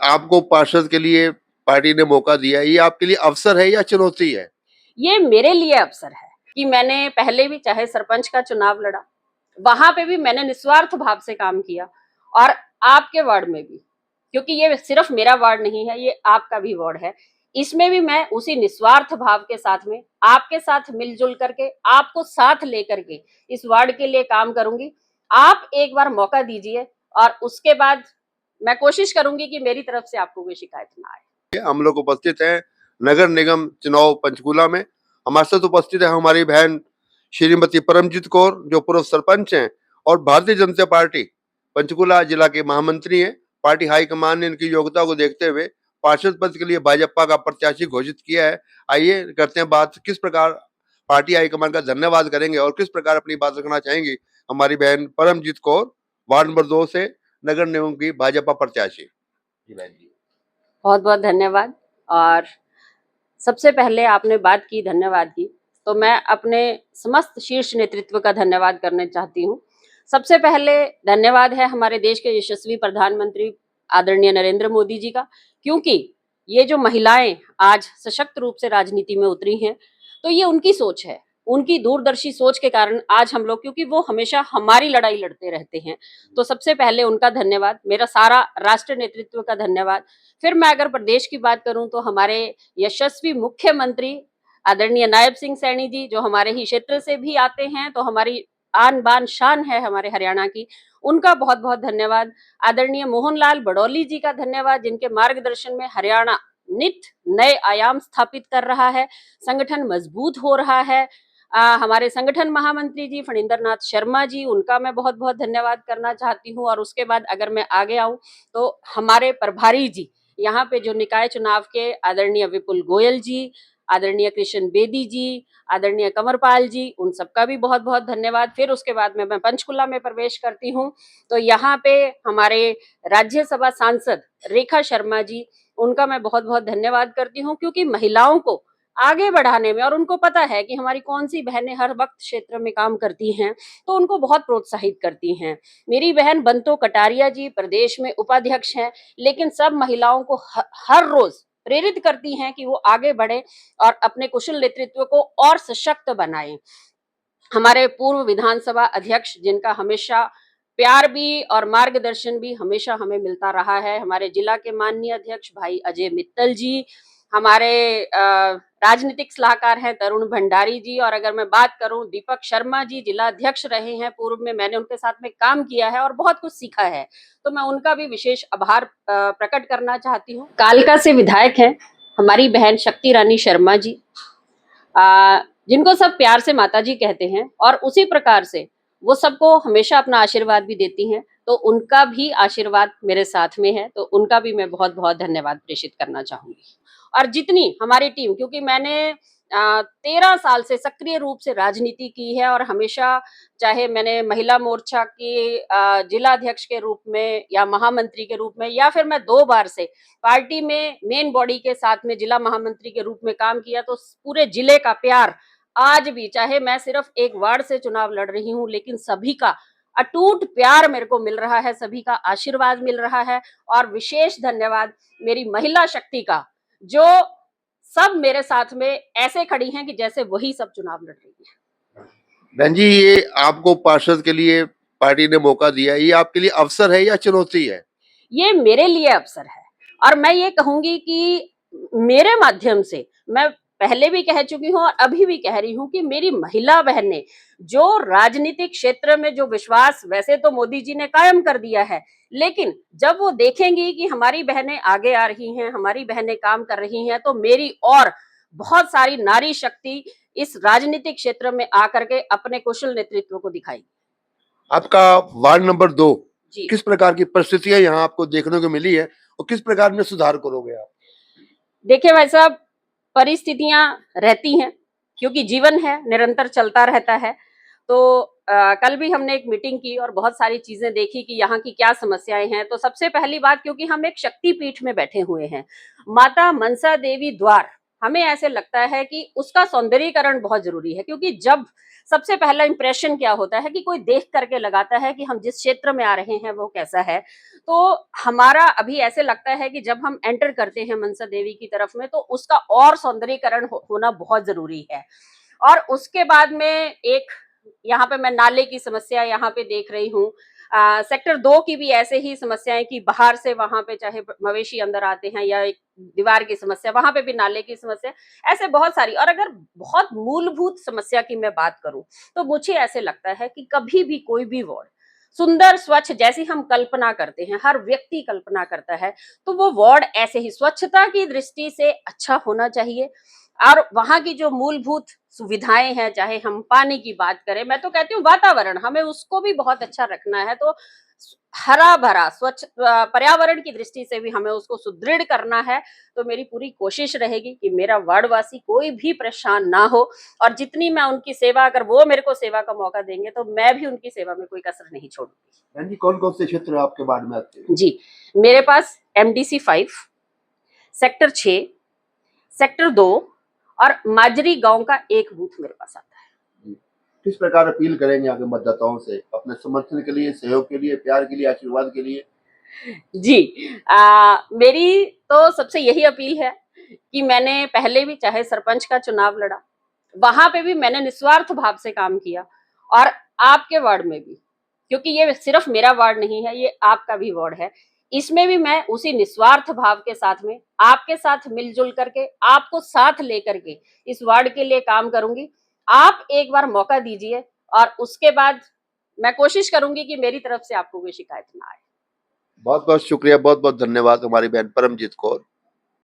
आपको पार्षद के लिए पार्टी ने मौका दिया, ये आपके लिए अवसर है या चुनौती है? ये मेरे लिए अवसर है कि मैंने पहले भी चाहे सरपंच का चुनाव लड़ा, वहां पे भी मैंने निस्वार्थ भाव से काम किया, और आपके वार्ड में भी, क्योंकि ये सिर्फ मेरा वार्ड नहीं है, ये आपका भी वार्ड है। इसमें भी मैं उसी निस्वार्थ भाव के साथ में आपके साथ मिलजुल करके, आपको साथ लेकर के इस वार्ड के लिए काम करूंगी। आप एक बार मौका दीजिए और उसके बाद मैं कोशिश करूंगी कि मेरी तरफ से आपको कोई शिकायत ना आए। हम लोग उपस्थित हैं नगर निगम चुनाव पंचकूला में। हमारे साथ उपस्थित है हमारी बहन श्रीमती परमजीत कौर, जो पूर्व सरपंच हैं और भारतीय जनता पार्टी पंचकूला जिला के महामंत्री हैं। पार्टी हाईकमान ने इनकी योग्यता को देखते हुए पार्षद पद के लिए भाजपा का प्रत्याशी घोषित किया है। आइए करते हैं बात, किस प्रकार पार्टी हाईकमान का धन्यवाद करेंगे और किस प्रकार अपनी बात रखना चाहेंगी हमारी बहन परमजीत कौर, वार्ड नंबर 2 से नगर निगम की भाजपा प्रत्याशी। जी बहन जी, बहुत बहुत धन्यवाद। और सबसे पहले आपने बात की धन्यवाद की, तो मैं अपने समस्त शीर्ष नेतृत्व का धन्यवाद करना चाहती हूँ। सबसे पहले धन्यवाद है हमारे देश के यशस्वी प्रधानमंत्री आदरणीय नरेंद्र मोदी जी का, क्योंकि ये जो महिलाएं आज सशक्त रूप से राजनीति में उतरी हैं, तो ये उनकी सोच है, उनकी दूरदर्शी सोच के कारण आज हम लोग, क्योंकि वो हमेशा हमारी लड़ाई लड़ते रहते हैं, तो सबसे पहले उनका धन्यवाद, मेरा सारा राष्ट्र नेतृत्व का धन्यवाद। फिर मैं अगर प्रदेश की बात करूं तो हमारे यशस्वी मुख्यमंत्री आदरणीय नायब सिंह सैनी जी, जो हमारे ही क्षेत्र से भी आते हैं, तो हमारी आन बान शान है हमारे हरियाणा की, उनका बहुत बहुत धन्यवाद। आदरणीय मोहनलाल बड़ौली जी का धन्यवाद, जिनके मार्गदर्शन में हरियाणा नित नए आयाम स्थापित कर रहा है, संगठन मजबूत हो रहा है। हमारे संगठन महामंत्री जी फणींद्र नाथ शर्मा जी, उनका मैं बहुत बहुत धन्यवाद करना चाहती हूँ। और उसके बाद अगर मैं आगे आऊं तो हमारे प्रभारी जी, यहाँ पे जो निकाय चुनाव के आदरणीय विपुल गोयल जी, आदरणीय कृष्ण बेदी जी, आदरणीय कंवरपाल जी, उन सबका भी बहुत बहुत धन्यवाद। फिर उसके बाद में मैं पंचकुला में प्रवेश करती हूँ, तो यहाँ पे हमारे राज्यसभा सांसद रेखा शर्मा जी, उनका मैं बहुत बहुत धन्यवाद करती हूँ, क्योंकि महिलाओं को आगे बढ़ाने में, और उनको पता है कि हमारी कौन सी बहनें हर वक्त क्षेत्र में काम करती हैं, तो उनको बहुत प्रोत्साहित करती हैं। मेरी बहन बंतो कटारिया जी प्रदेश में उपाध्यक्ष हैं, लेकिन सब महिलाओं को हर रोज प्रेरित करती हैं कि वो आगे बढ़े और अपने कुशल नेतृत्व को और सशक्त बनाएं। हमारे पूर्व विधानसभा अध्यक्ष, जिनका हमेशा प्यार भी और मार्गदर्शन भी हमेशा हमें मिलता रहा है, हमारे जिला के माननीय अध्यक्ष भाई अजय मित्तल जी, हमारे राजनीतिक सलाहकार हैं तरुण भंडारी जी, और अगर मैं बात करूं दीपक शर्मा जी, जिला अध्यक्ष रहे हैं पूर्व में, मैंने उनके साथ में काम किया है और बहुत कुछ सीखा है, तो मैं उनका भी विशेष आभार प्रकट करना चाहती हूँ। कालका से विधायक हैं हमारी बहन शक्ति रानी शर्मा जी, जिनको सब प्यार से माता जी कहते हैं, और उसी प्रकार से वो सबको हमेशा अपना आशीर्वाद भी देती हैं, तो उनका भी आशीर्वाद मेरे साथ में है, तो उनका भी मैं बहुत बहुत धन्यवाद प्रेषित करना चाहूंगी। और जितनी हमारी टीम, क्योंकि मैंने 13 साल से सक्रिय रूप से राजनीति की है, और हमेशा, चाहे मैंने महिला मोर्चा की जिला अध्यक्ष के रूप में या महामंत्री के रूप में, या फिर मैं 2 बार से पार्टी में मेन बॉडी के साथ में जिला महामंत्री के रूप में काम किया, तो पूरे जिले का प्यार आज भी, चाहे मैं सिर्फ एक वार्ड से चुनाव लड़ रही हूँ, लेकिन सभी का अटूट प्यार मेरे को मिल रहा है, सभी का आशीर्वाद मिल रहा है। और विशेष धन्यवाद मेरी महिला शक्ति का, जो सब मेरे साथ में ऐसे खड़ी हैं कि जैसे वही सब चुनाव लड़ रही है। बहन जी, ये आपको पार्षद के लिए पार्टी ने मौका दिया, ये आपके लिए अवसर है या चुनौती है? ये मेरे लिए अवसर है, और मैं ये कहूंगी कि मेरे माध्यम से, मैं पहले भी कह चुकी हूँ और अभी भी कह रही हूँ, कि मेरी महिला बहनें जो राजनीतिक क्षेत्र में जो विश्वास वैसे तो मोदी जी ने कायम कर दिया है, लेकिन जब वो देखेंगी कि हमारी बहनें आगे आ रही हैं, हमारी बहनें काम कर रही हैं, तो मेरी और बहुत सारी नारी शक्ति इस राजनीतिक क्षेत्र में आकर के अपने कुशल नेतृत्व को दिखाएगी। आपका वार्ड नंबर 2, जी किस प्रकार की परिस्थितियां यहाँ आपको देखने को मिली है और किस प्रकार में सुधार करोगे आप? देखिए भाई साहब, परिस्थितियां रहती हैं, क्योंकि जीवन है, निरंतर चलता रहता है। तो कल भी हमने एक मीटिंग की और बहुत सारी चीजें देखी कि यहाँ की क्या समस्याएं हैं। तो सबसे पहली बात, क्योंकि हम एक शक्ति पीठ में बैठे हुए हैं, माता मनसा देवी द्वार हमें ऐसे लगता है कि उसका सौंदर्यीकरण बहुत जरूरी है, क्योंकि जब सबसे पहला इंप्रेशन क्या होता है कि कोई देख करके लगाता है कि हम जिस क्षेत्र में आ रहे हैं वो कैसा है। तो हमारा अभी ऐसे लगता है कि जब हम एंटर करते हैं मनसा देवी की तरफ में, तो उसका और सौंदर्यीकरण होना बहुत जरूरी है। और उसके बाद में एक यहाँ पे मैं नाले की समस्या यहाँ पे देख रही हूँ। सेक्टर 2 की भी ऐसे ही समस्याएं कि बाहर से वहां पे चाहे मवेशी अंदर आते हैं, या एक दीवार की समस्या, वहां पे भी नाले की समस्या, ऐसे बहुत सारी। और अगर बहुत मूलभूत समस्या की मैं बात करूं, तो मुझे ऐसे लगता है कि कभी भी कोई भी वार्ड सुंदर स्वच्छ जैसी हम कल्पना करते हैं, हर व्यक्ति कल्पना करता है, तो वो वार्ड ऐसे ही स्वच्छता की दृष्टि से अच्छा होना चाहिए। और वहां की जो मूलभूत सुविधाएं हैं, चाहे हम पानी की बात करें, मैं तो कहती हूँ वातावरण हमें उसको भी बहुत अच्छा रखना है। तो हरा भरा स्वच्छ पर्यावरण की दृष्टि से भी हमें उसको सुदृढ़ करना है। तो मेरी पूरी कोशिश रहेगी कि मेरा वार्डवासी कोई भी परेशान ना हो, और जितनी मैं उनकी सेवा, अगर वो मेरे को सेवा का मौका देंगे, तो मैं भी उनकी सेवा में कोई कसर नहीं छोड़ूंगी। बहन जी, कौन कौन से क्षेत्र आपके वार्ड में आते हैं? जी, मेरे पास MDC 5, सेक्टर 6, सेक्टर 2 और माजरी गांव का एक बूथ मेरे पास आता है। जी। किस प्रकार अपील करेंगे आगे मतदाताओं से अपने समर्थन के लिए, सहयोग के लिए, प्यार के लिए, आशीर्वाद के लिए? जी, मेरी तो सबसे यही अपील है कि मैंने पहले भी चाहे सरपंच का चुनाव लड़ा, वहां पे भी मैंने निस्वार्थ भाव से काम किया, और आपके वार्ड में भी, क्योंकि ये सिर्फ मेरा वार्ड नहीं है, ये आपका भी वार्ड है। इसमें भी मैं उसी निस्वार्थ भाव के साथ में आपके साथ मिलजुल करके, आपको साथ लेकर के इस वार्ड के लिए काम करूंगी। आप एक बार मौका दीजिए, और उसके बाद मैं कोशिश करूंगी कि मेरी तरफ से आपको कोई शिकायत ना आए। बहुत बहुत शुक्रिया, बहुत बहुत धन्यवाद हमारी बहन परमजीत कौर।